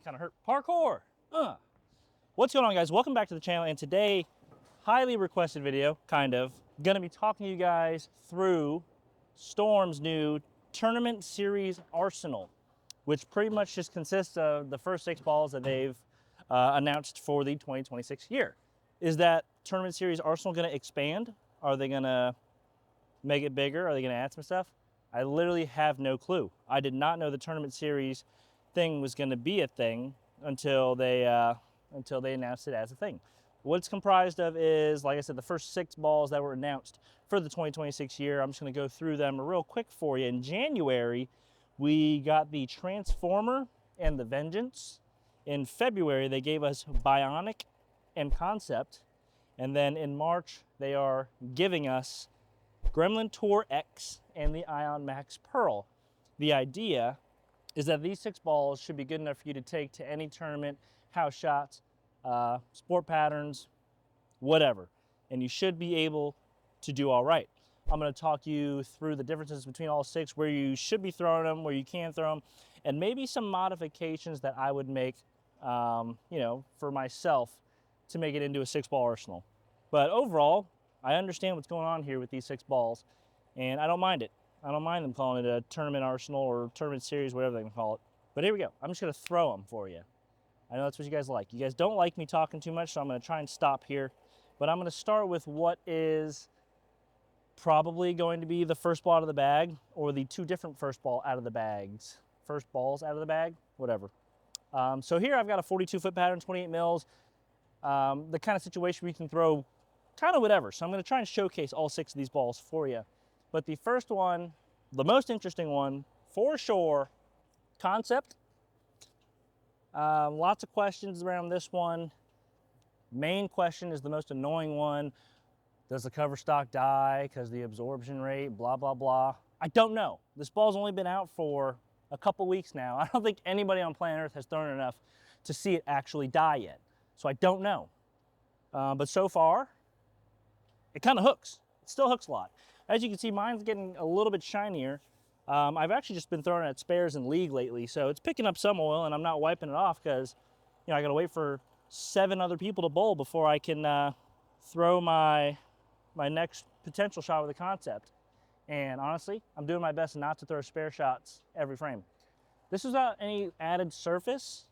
kind of hurt. Parkour. What's going on, guys? Welcome back to the channel. And today, highly requested video, kind of. Gonna be talking to you guys through Storm's new tournament series arsenal, which pretty much just consists of the first 6 balls that they've announced for the 2026 year. Is that tournament series arsenal gonna expand? Are they gonna make it bigger? Are they gonna add some stuff? I literally have no clue. I did not know the tournament series thing was gonna be a thing until they announced it as a thing. What it's comprised of is, like I said, the first 6 balls that were announced for the 2026 year. I'm just gonna go through them real quick for you. In January, we got the Transformer and the Vengeance. In February, they gave us Bionic and Concept. And then in March, they are giving us Gremlin Tour X and the Ion Max Pearl. The idea is that these 6 balls should be good enough for you to take to any tournament, house shots, sport patterns, whatever. And you should be able to do all right. I'm gonna talk you through the differences between all 6, where you should be throwing them, where you can throw them, and maybe some modifications that I would make, you know, for myself to make it into a 6-ball arsenal. But overall, I understand what's going on here with these 6 balls, and I don't mind it. I don't mind them calling it a tournament arsenal or tournament series, whatever they can call it. But here we go. I'm just gonna throw them for you. I know that's what you guys like. You guys don't like me talking too much, so I'm gonna try and stop here. But I'm gonna start with what is probably going to be the first ball out of the bag, or the 2 different first balls out of the bag, whatever. So here I've got a 42-foot pattern, 28 mils, the kind of situation where you can throw kind of whatever. So I'm gonna try and showcase all 6 of these balls for you. But the first one, the most interesting one, for sure, Concept. Lots of questions around this one. Main question is the most annoying one. Does the cover stock die because the absorption rate, blah, blah, blah. I don't know. This ball's only been out for a couple weeks now. I don't think anybody on planet Earth has thrown enough to see it actually die yet. So I don't know. But so far, it kind of hooks. It still hooks a lot. As you can see, mine's getting a little bit shinier. I've actually just been throwing it at spares in league lately, so it's picking up some oil, and I'm not wiping it off because, you know, I got to wait for 7 other people to bowl before I can throw my next potential shot with a Concept. And honestly, I'm doing my best not to throw spare shots every frame. This is without any added surface,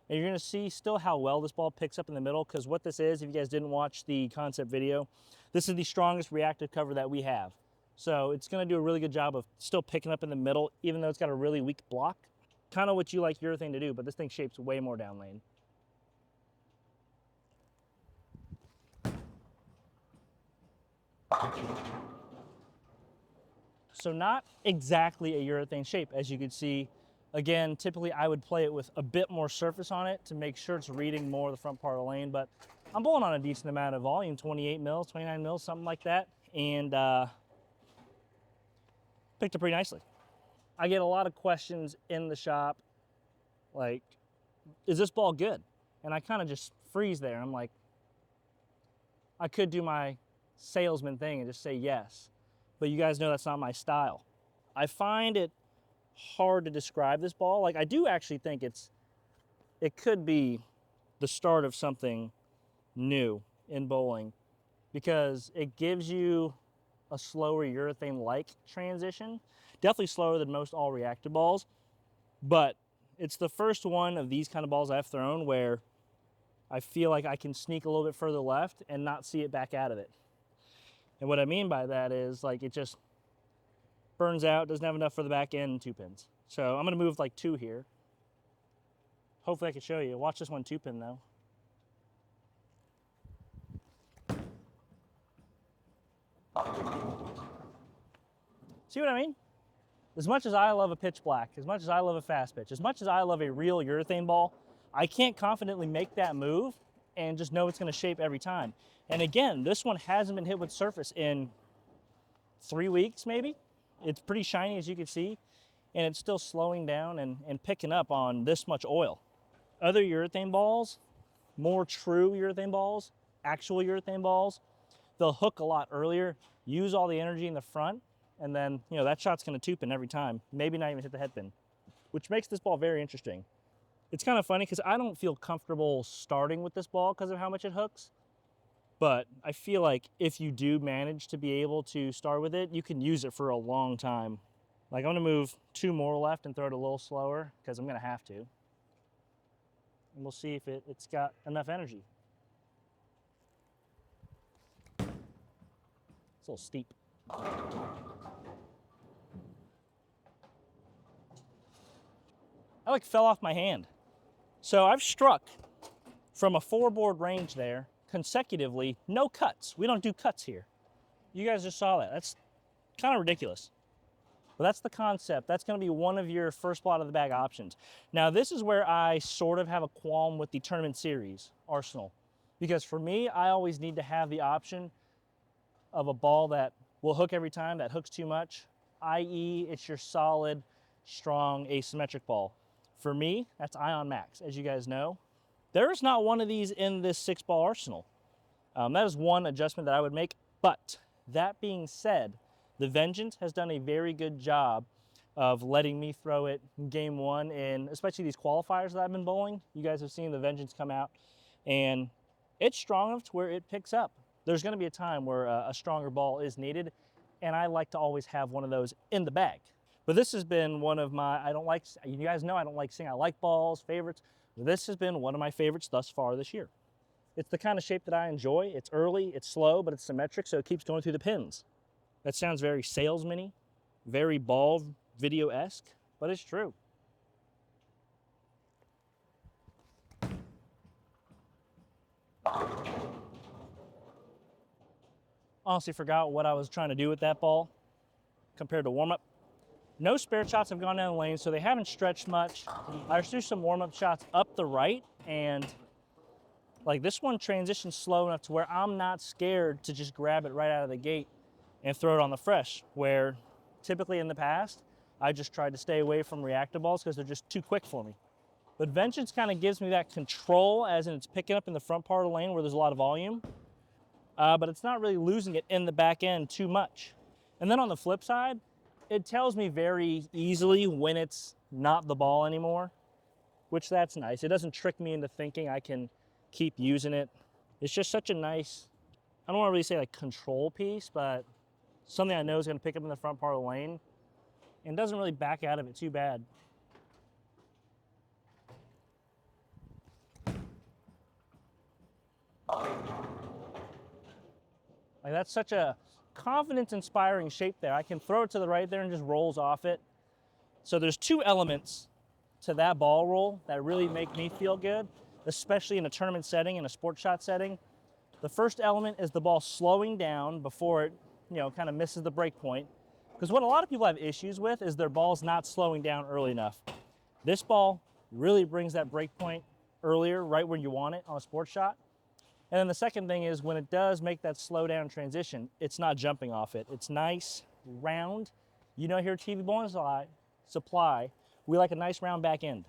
and you're going to see still how well this ball picks up in the middle, because what this is, if you guys didn't watch the Concept video, this is the strongest reactive cover that we have. So it's going to do a really good job of still picking up in the middle, even though it's got a really weak block. Kind of what you like urethane to do, but this thing shapes way more down lane. So not exactly a urethane shape, as you can see. Again, typically I would play it with a bit more surface on it to make sure it's reading more of the front part of the lane, but I'm bowling on a decent amount of volume, 28 mils, 29 mils, something like that, and picked up pretty nicely. I get a lot of questions in the shop, like, is this ball good? And I kind of just freeze there. I'm like, I could do my salesman thing and just say yes, but you guys know that's not my style. I find it hard to describe this ball. Like, I do actually think it could be the start of something new in bowling, because it gives you a slower urethane-like transition. Definitely slower than most all-reactive balls, but it's the first one of these kind of balls I've thrown where I feel like I can sneak a little bit further left and not see it back out of it. And what I mean by that is, like, it just burns out, doesn't have enough for the back end and 2 pins. So I'm gonna move like 2 here. Hopefully I can show you. Watch this one 2-pin though. See what I mean? As much as I love a pitch black, as much as I love a fast pitch, as much as I love a real urethane ball, I can't confidently make that move and just know it's gonna shape every time. And again, this one hasn't been hit with surface in 3 weeks maybe. It's pretty shiny, as you can see, and it's still slowing down and picking up on this much oil. Other urethane balls, more true urethane balls, actual urethane balls, they'll hook a lot earlier, use all the energy in the front, and then, you know, that shot's gonna 2-pin every time, maybe not even hit the head pin, which makes this ball very interesting. It's kind of funny because I don't feel comfortable starting with this ball because of how much it hooks. But I feel like if you do manage to be able to start with it, you can use it for a long time. Like I'm gonna move 2 more left and throw it a little slower because I'm gonna have to. And we'll see if it's got enough energy. It's a little steep. I like fell off my hand. So I've struck from a 4-board range there consecutively, no cuts. We don't do cuts here. You guys just saw that. That's kind of ridiculous. But that's the concept. That's going to be one of your first ball out of the bag options. Now, this is where I sort of have a qualm with the tournament series arsenal. Because for me, I always need to have the option of a ball that will hook every time, that hooks too much, i.e. it's your solid, strong, asymmetric ball. For me, that's Ion Max, as you guys know. There is not one of these in this 6-ball arsenal. That is one adjustment that I would make. But that being said, the Vengeance has done a very good job of letting me throw it in game 1, and especially these qualifiers that I've been bowling. You guys have seen the Vengeance come out, and it's strong enough to where it picks up. There's going to be a time where a stronger ball is needed, and I like to always have one of those in the bag. But this has been one of my, you guys know I don't like saying I like balls, favorites. This has been one of my favorites thus far this year. It's the kind of shape that I enjoy. It's early, it's slow, but it's symmetric, so it keeps going through the pins. That sounds very salesman-y, very ball video-esque, but it's true. Honestly forgot what I was trying to do with that ball compared to warm-up. No spare shots have gone down the lane, so they haven't stretched much. I just threw some warm-up shots up the right, and like this one transitions slow enough to where I'm not scared to just grab it right out of the gate and throw it on the fresh, where typically in the past, I just tried to stay away from reactive balls because they're just too quick for me. But Vengeance kind of gives me that control, as in it's picking up in the front part of the lane where there's a lot of volume, but it's not really losing it in the back end too much. And then on the flip side, it tells me very easily when it's not the ball anymore, which that's nice. It doesn't trick me into thinking I can keep using it. It's just such a nice, I don't want to really say like control piece, but something I know is going to pick up in the front part of the lane and doesn't really back out of it too bad. Like that's such a confidence-inspiring shape there. I can throw it to the right there and just rolls off it. So there's 2 elements to that ball roll that really make me feel good, especially in a tournament setting, in a sport shot setting. The first element is the ball slowing down before it, kind of misses the break point. Because what a lot of people have issues with is their ball's not slowing down early enough. This ball really brings that break point earlier, right where you want it on a sport shot. And then the second thing is when it does make that slow down transition, it's not jumping off it. It's nice, round. You know, here at TV Bowling Supply, we like a nice round back end.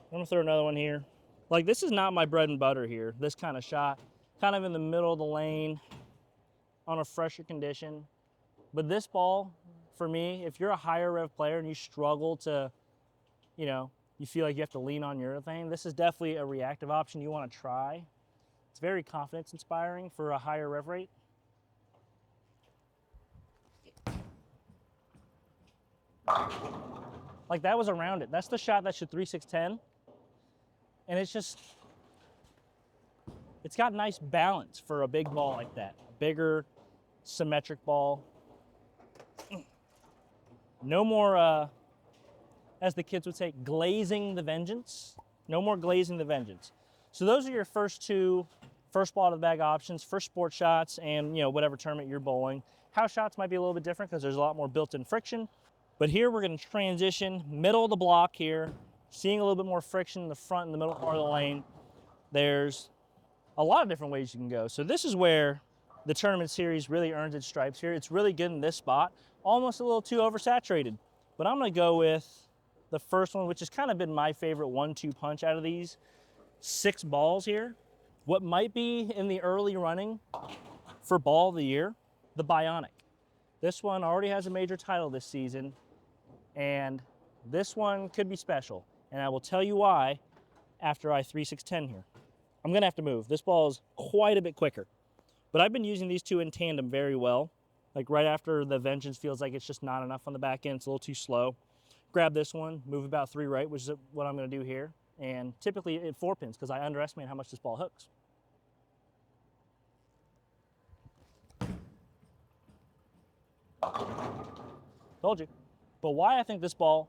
I'm gonna throw another one here. Like this is not my bread and butter here, this kind of shot. Kind of in the middle of the lane on a fresher condition. But this ball, for me, if you're a higher rev player and you struggle to, you feel like you have to lean on urethane, this is definitely a reactive option you wanna try. It's very confidence inspiring for a higher rev rate. Like that was around it. That's the shot that should 3-6-10. And it's got nice balance for a big ball like that. A bigger, symmetric ball. No more, as the kids would say, glazing the Vengeance. No more glazing the Vengeance. So those are your first 2 first ball out of the bag options for sport shots and whatever tournament you're bowling. House shots might be a little bit different because there's a lot more built-in friction. But here we're going to transition middle of the block here, seeing a little bit more friction in the front and the middle part of the lane. There's a lot of different ways you can go. So this is where the tournament series really earns its stripes here. It's really good in this spot, almost a little too oversaturated. But I'm going to go with the first one, which has kind of been my favorite 1-2 punch out of these 6 balls here. What might be in the early running for ball of the year, the Bionic. This one already has a major title this season, and this one could be special. And I will tell you why after I 3-6-10 here. I'm gonna have to move. This ball is quite a bit quicker. But I've been using these two in tandem very well. Like right after the Vengeance feels like it's just not enough on the back end, it's a little too slow. Grab this one, move about 3 right, which is what I'm gonna do here. And typically it 4 pins because I underestimate how much this ball hooks. Told you. But why I think this ball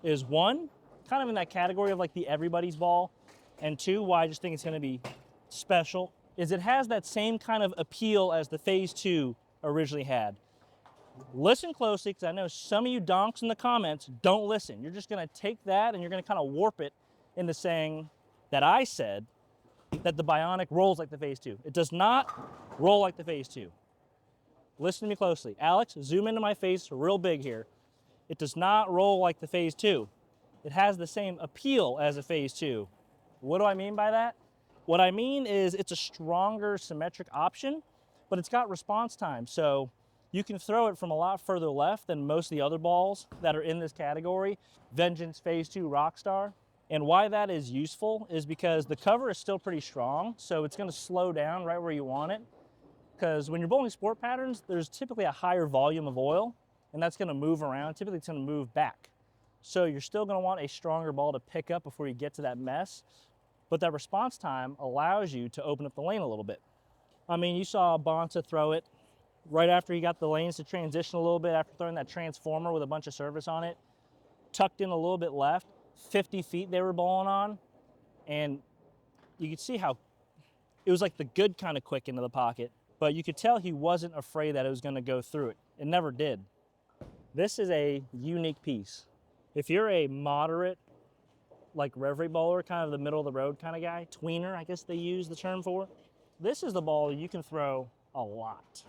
is, one, kind of in that category of like the everybody's ball, and two, why I just think it's gonna be special, is it has that same kind of appeal as the Phase 2 originally had. Listen closely, because I know some of you donks in the comments don't listen. You're just gonna take that and you're gonna kind of warp it into saying that I said that the Bionic rolls like the Phase 2. It does not roll like the Phase 2. Listen to me closely. Alex, zoom into my face real big here. It does not roll like the Phase 2. It has the same appeal as a Phase 2. What do I mean by that? What I mean is it's a stronger symmetric option, but it's got response time. So you can throw it from a lot further left than most of the other balls that are in this category. Vengeance, Phase 2, Rockstar. And why that is useful is because the cover is still pretty strong, so it's gonna slow down right where you want it. Because when you're bowling sport patterns, there's typically a higher volume of oil, and that's gonna move around. Typically it's gonna move back. So you're still gonna want a stronger ball to pick up before you get to that mess, but that response time allows you to open up the lane a little bit. I mean, you saw Bonta throw it right after he got the lanes to transition a little bit after throwing that transformer with a bunch of service on it, tucked in a little bit left, 50 feet they were bowling on, and you could see how it was like the good kind of quick into the pocket, but you could tell he wasn't afraid that it was gonna go through it. It never did. This is a unique piece. If you're a moderate, like reverie bowler, kind of the middle of the road kind of guy, tweener, I guess they use the term for, this is the ball you can throw a lot.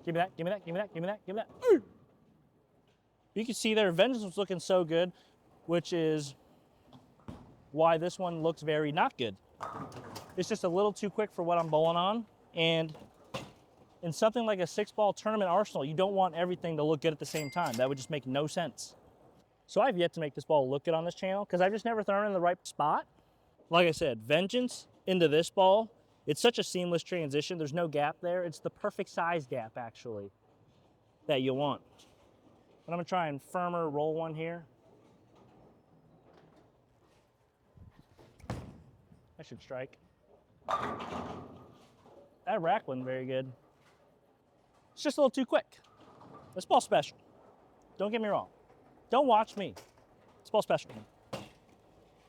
Give me that, give me that, give me that, give me that, give me that. You can see there, Vengeance was looking so good, which is why this one looks very not good. It's just a little too quick for what I'm bowling on, and in something like a 6-ball tournament arsenal, you don't want everything to look good at the same time. That would just make no sense. So I've yet to make this ball look good on this channel because I've just never thrown it in the right spot. Like I said, Vengeance into this ball, it's such a seamless transition. There's no gap there. It's the perfect size gap, actually, that you want. But I'm gonna try and firmer roll one here. That should strike. That rack wasn't very good. It's just a little too quick. This ball's special. Don't get me wrong. Don't watch me. This ball's special. But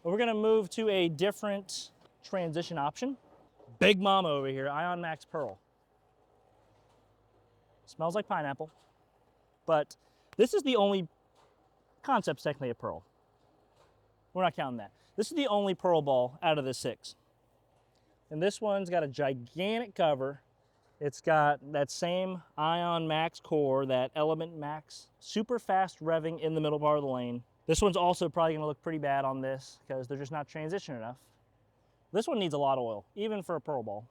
we're gonna move to a different transition option. Big Mama over here, Ion Max Pearl. Smells like pineapple, but this is the only, concept's technically a pearl. We're not counting that. This is the only pearl ball out of the 6. And this one's got a gigantic cover. It's got that same Ion Max core, that Element Max, super fast revving in the middle part of the lane. This one's also probably gonna look pretty bad on this because they're just not transitioning enough. This one needs a lot of oil, even for a pearl ball.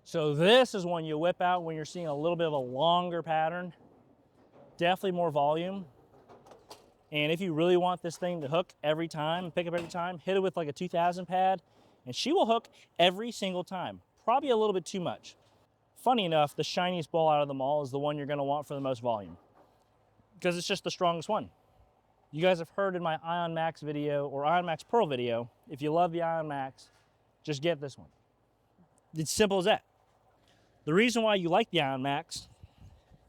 So this is one you whip out when you're seeing a little bit of a longer pattern. Definitely more volume. And if you really want this thing to hook every time, pick up every time, hit it with like a 2000 pad, and she will hook every single time. Probably a little bit too much. Funny enough, the shiniest ball out of them all is the one you're gonna want for the most volume, because it's just the strongest one. You guys have heard in my Ion Max video or Ion Max Pearl video, if you love the Ion Max, just get this one. It's simple as that. The reason why you like the Ion Max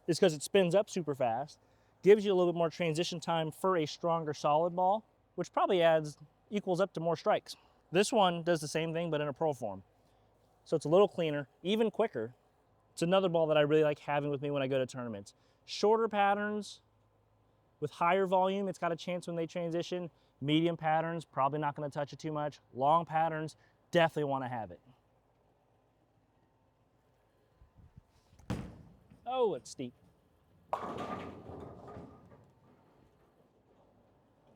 is because it spins up super fast, gives you a little bit more transition time for a stronger solid ball, which probably equals up to more strikes. This one does the same thing, but in a pearl form. So it's a little cleaner, even quicker. It's another ball that I really like having with me when I go to tournaments. Shorter patterns with higher volume, it's got a chance when they transition. Medium patterns, probably not gonna touch it too much. Long patterns, definitely wanna have it. Oh, it's steep.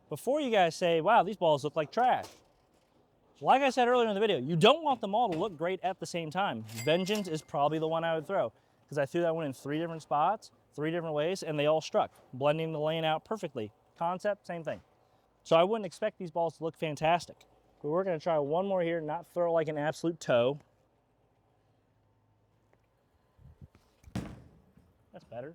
Before you guys say, wow, these balls look like trash, Like I said earlier in the video, you don't want them all to look great at the same time. Vengeance is probably the one I would throw because I threw that one in 3 different spots, 3 different ways, and they all struck, blending the lane out perfectly. Concept, same thing. So I wouldn't expect these balls to look fantastic. But we're gonna try one more here, not throw like an absolute toe. That's better.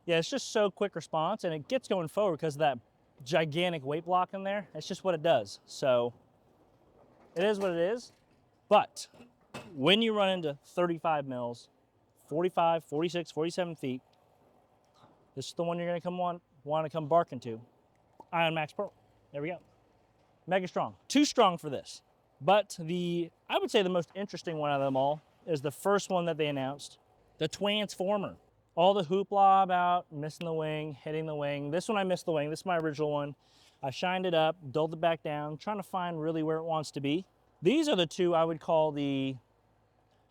Yeah, it's just so quick response, and it gets going forward because of that gigantic weight block in there. It's just what it does. So it is what it is. But when you run into 35 mils, 45, 46, 47 feet, this is the one you're gonna want to come barking to. Ion Max Pearl. There we go. Mega strong. Too strong for this. But I would say the most interesting one out of them all is the first one that they announced, the Transformer. All the hoopla about missing the wing, hitting the wing. This one I missed the wing. This is my original one. I shined it up, dulled it back down, trying to find really where it wants to be. These are the two I would call the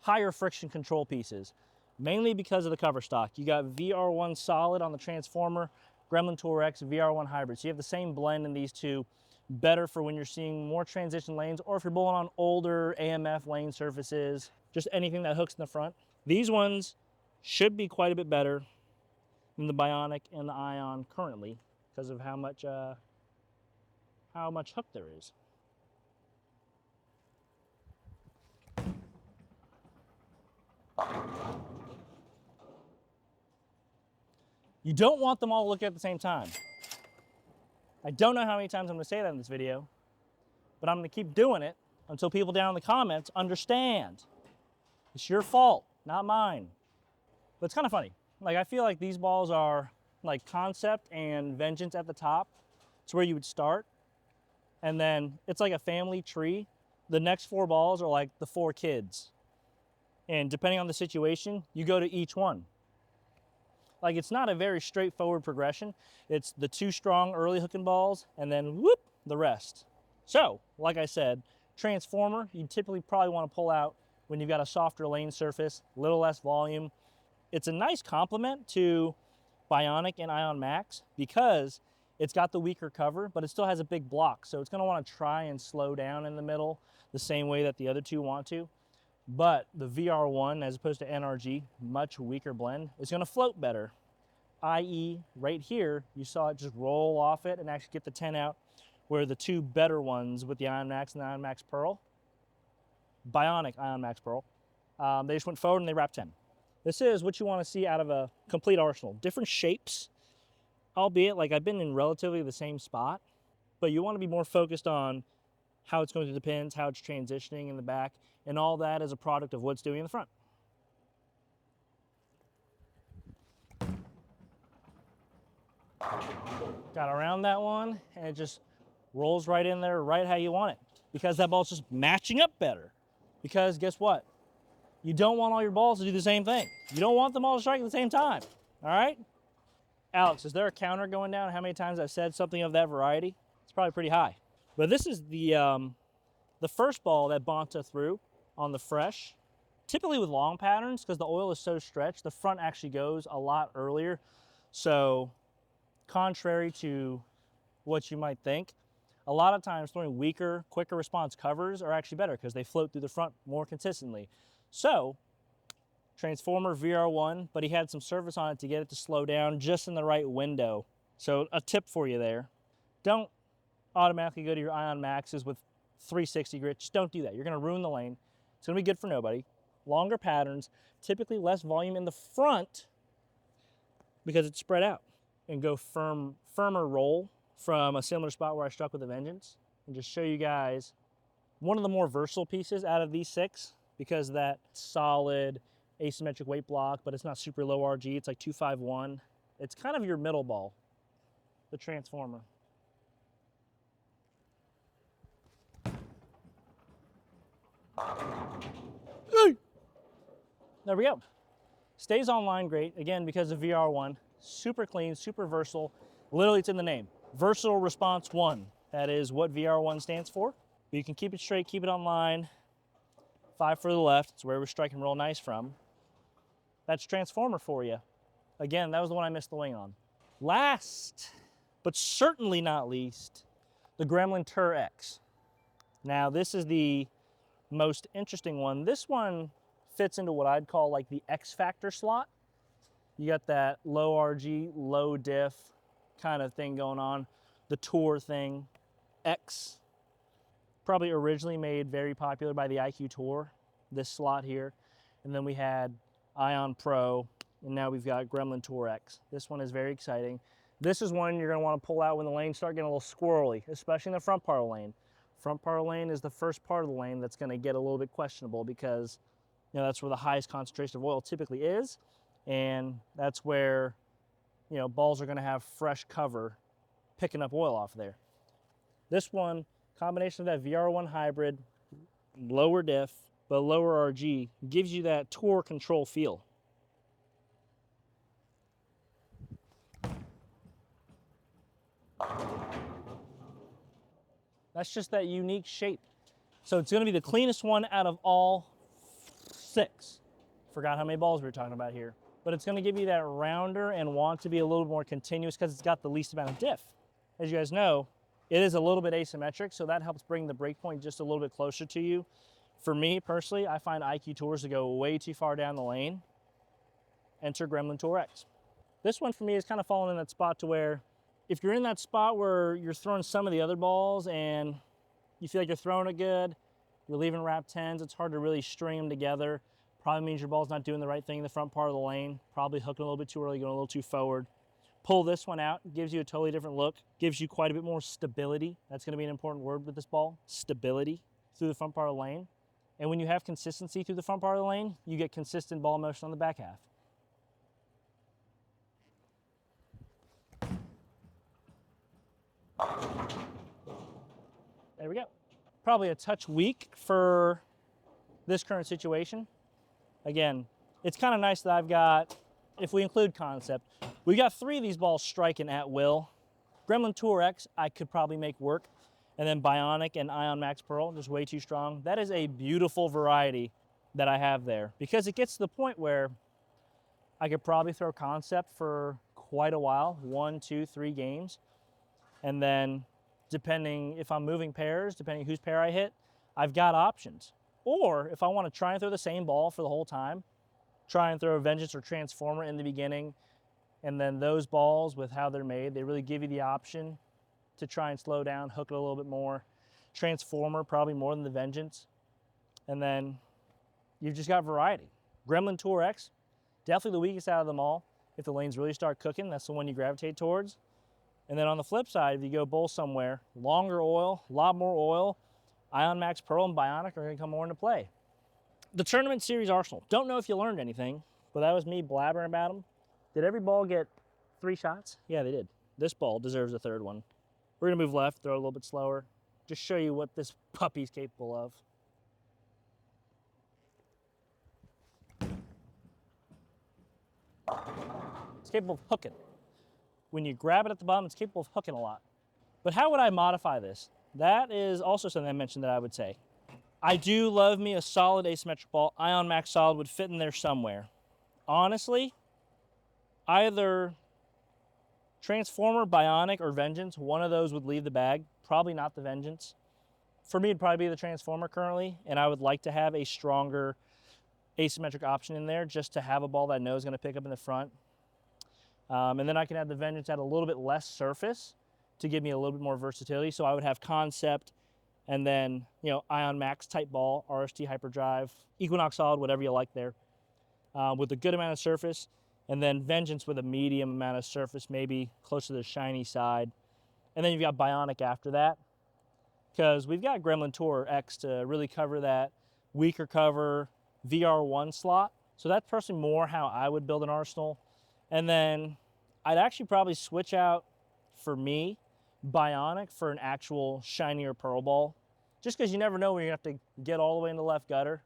higher friction control pieces, mainly because of the cover stock. You got VR1 solid on the Transformer, Gremlin Tour X, VR1 hybrid. So you have the same blend in these two, better for when you're seeing more transition lanes or if you're bowling on older AMF lane surfaces, just anything that hooks in the front. These ones should be quite a bit better than the Bionic and the Ion currently because of how much hook there is. You don't want them all to look at the same time. I don't know how many times I'm gonna say that in this video, but I'm gonna keep doing it until people down in the comments understand. It's your fault, not mine. But it's kind of funny. Like, I feel like these balls are like Concept and Vengeance at the top. It's where you would start. And then it's like a family tree. The next 4 balls are like the 4 kids. And depending on the situation, you go to each one. Like, it's not a very straightforward progression. It's the 2 strong early hooking balls and then whoop, the rest. So, like I said, Transformer, you typically probably want to pull out when you've got a softer lane surface, a little less volume. It's a nice complement to Bionic and Ion Max because it's got the weaker cover, but it still has a big block. So it's gonna want to try and slow down in the middle the same way that the other two want to. But the VR1, as opposed to NRG, much weaker blend, is gonna float better. i.e. right here, you saw it just roll off it and actually get the 10 out, where the 2 better ones with the Ion Max and the Ion Max Pearl, Bionic Ion Max Pearl, they just went forward and they wrapped 10. This is what you want to see out of a complete arsenal. Different shapes, albeit like I've been in relatively the same spot, but you want to be more focused on how it's going through the pins, how it's transitioning in the back, and all that is a product of what it's doing in the front. Got around that one, and it just rolls right in there, right how you want it, because that ball's just matching up better. Because guess what? You don't want all your balls to do the same thing. You don't want them all to strike at the same time, all right? Alex, is there a counter going down? How many times I've said something of that variety? It's probably pretty high. But this is the first ball that Bonta threw on the fresh. Typically with long patterns, because the oil is so stretched, the front actually goes a lot earlier. So contrary to what you might think, a lot of times throwing weaker, quicker response covers are actually better because they float through the front more consistently. So, Transformer VR1, but he had some surface on it to get it to slow down just in the right window. So a tip for you there. Don't automatically go to your Ion Maxes with 360 grit. Just don't do that. You're gonna ruin the lane. It's gonna be good for nobody. Longer patterns, typically less volume in the front because it's spread out. And go firmer roll from a similar spot where I struck with a Vengeance. And just show you guys one of the more versatile pieces out of these 6, because that solid asymmetric weight block, but it's not super low RG. It's like 251. It's kind of your middle ball, the Transformer. There we go. Stays online great, again, because of VR1. Super clean, super versatile. Literally, it's in the name. Versatile Response 1. That is what VR1 stands for. But you can keep it straight, keep it online. 5 for the left, it's where we're striking real nice from. That's Transformer for you. Again, that was the one I missed the wing on. Last, but certainly not least, the Gremlin Tour X. Now this is the most interesting one. This one fits into what I'd call like the X Factor slot. You got that low RG, low diff kind of thing going on. The Tour thing, X, probably originally made very popular by the IQ Tour, this slot here. And then we had Ion Pro, and now we've got Gremlin Tour X. This one is very exciting. This is one you're gonna wanna pull out when the lanes start getting a little squirrely, especially in the front part of the lane. Front part of the lane is the first part of the lane that's gonna get a little bit questionable because that's where the highest concentration of oil typically is. And that's where, balls are gonna have fresh cover picking up oil off there. This one, combination of that VR1 hybrid, lower diff, but lower RG, gives you that tour control feel. That's just that unique shape. So it's gonna be the cleanest one out of all 6. Forgot how many balls we were talking about here. But it's gonna give you that rounder and want to be a little more continuous because it's got the least amount of diff. As you guys know, it is a little bit asymmetric, so that helps bring the break point just a little bit closer to you. For me, personally, I find IQ Tours to go way too far down the lane. Enter Gremlin Tour X. This one for me is kind of falling in that spot to where if you're in that spot where you're throwing some of the other balls and you feel like you're throwing it good, you're leaving wrap 10s, it's hard to really string them together. Probably means your ball's not doing the right thing in the front part of the lane, probably hooking a little bit too early, going a little too forward. Pull this one out, gives you a totally different look, gives you quite a bit more stability. That's gonna be an important word with this ball, stability through the front part of the lane. And when you have consistency through the front part of the lane, you get consistent ball motion on the back half. There we go. Probably a touch weak for this current situation. Again, it's kind of nice that I've got, if we include concept, we got 3 of these balls striking at will. Gremlin Tour X, I could probably make work. And then Bionic and Ion Max Pearl, just way too strong. That is a beautiful variety that I have there because it gets to the point where I could probably throw concept for quite a while, 1, 2, 3 games. And then depending if I'm moving pairs, depending whose pair I hit, I've got options. Or if I want to try and throw the same ball for the whole time, try and throw a Vengeance or Transformer in the beginning, and then those balls with how they're made, they really give you the option to try and slow down, hook it a little bit more. Transformer, probably more than the Vengeance. And then you've just got variety. Gremlin Tour X, definitely the weakest out of them all. If the lanes really start cooking, that's the one you gravitate towards. And then on the flip side, if you go bull somewhere, longer oil, a lot more oil, Ion Max Pearl and Bionic are gonna come more into play. The Tournament Series Arsenal. Don't know if you learned anything, but that was me blabbering about them. Did every ball get 3 shots? Yeah, they did. This ball deserves a 3rd one. We're gonna move left, throw a little bit slower, just show you what this puppy's capable of. It's capable of hooking. When you grab it at the bottom, it's capable of hooking a lot. But how would I modify this? That is also something I mentioned that I would say. I do love me a solid asymmetric ball. Ion Max Solid would fit in there somewhere. Honestly, either Transformer, Bionic, or Vengeance, one of those would leave the bag. Probably not the Vengeance. For me, it'd probably be the Transformer currently, and I would like to have a stronger asymmetric option in there just to have a ball that I know is going to pick up in the front. And then I can have the Vengeance at a little bit less surface to give me a little bit more versatility. So I would have concept and then, Ion Max type ball, RST Hyperdrive, Equinox Solid, whatever you like there, with a good amount of surface. And then Vengeance with a medium amount of surface, maybe close to the shiny side. And then you've got Bionic after that, because we've got Gremlin Tour X to really cover that weaker cover VR1 slot. So that's personally more how I would build an arsenal. And then I'd actually probably switch out, for me, Bionic for an actual shinier pearl ball. Just because you never know when you have to get all the way in the left gutter,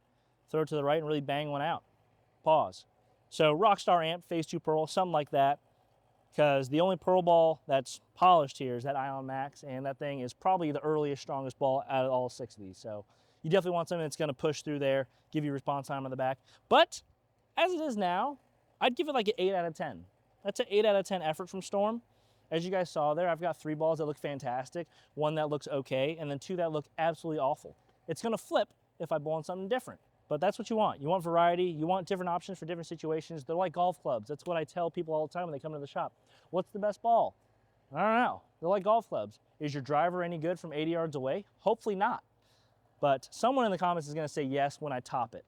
throw it to the right, and really bang one out. Pause. So Rockstar Amp, Phase 2 Pearl, something like that. Because the only pearl ball that's polished here is that Ion Max, and that thing is probably the earliest, strongest ball out of all 6 of these. So you definitely want something that's going to push through there, give you response time on the back. But as it is now, I'd give it like an 8 out of 10. That's an 8 out of 10 effort from Storm. As you guys saw there, I've got 3 balls that look fantastic, 1 that looks okay, and then 2 that look absolutely awful. It's gonna flip if I bowl on something different. But that's what you want. You want variety, you want different options for different situations. They're like golf clubs. That's what I tell people all the time when they come to the shop. What's the best ball? I don't know. They're like golf clubs. Is your driver any good from 80 yards away? Hopefully not. But someone in the comments is gonna say yes when I top it.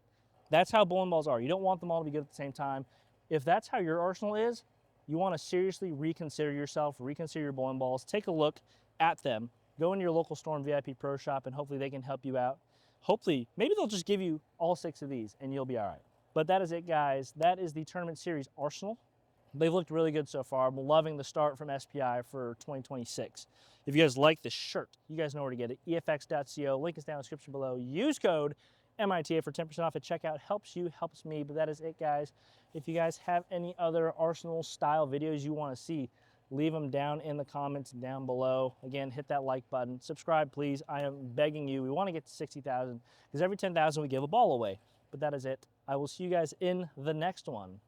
That's how bowling balls are. You don't want them all to be good at the same time. If that's how your arsenal is, you wanna seriously reconsider yourself, reconsider your bowling balls, take a look at them, go into your local Storm VIP Pro Shop, and hopefully they can help you out. Hopefully, maybe they'll just give you all 6 of these and you'll be all right. But that is it, guys. That is the Tournament Series Arsenal. They've looked really good so far. I'm loving the start from SPI for 2026. If you guys like this shirt, you guys know where to get it. EFX.co. Link is down in the description below. Use code MITA for 10% off at checkout. Helps you, helps me. But that is it, guys. If you guys have any other Arsenal style videos you want to see, leave them down in the comments down below. Again, hit that like button. Subscribe, please. I am begging you. We want to get to 60,000 because every 10,000 we give a ball away. But that is it. I will see you guys in the next one.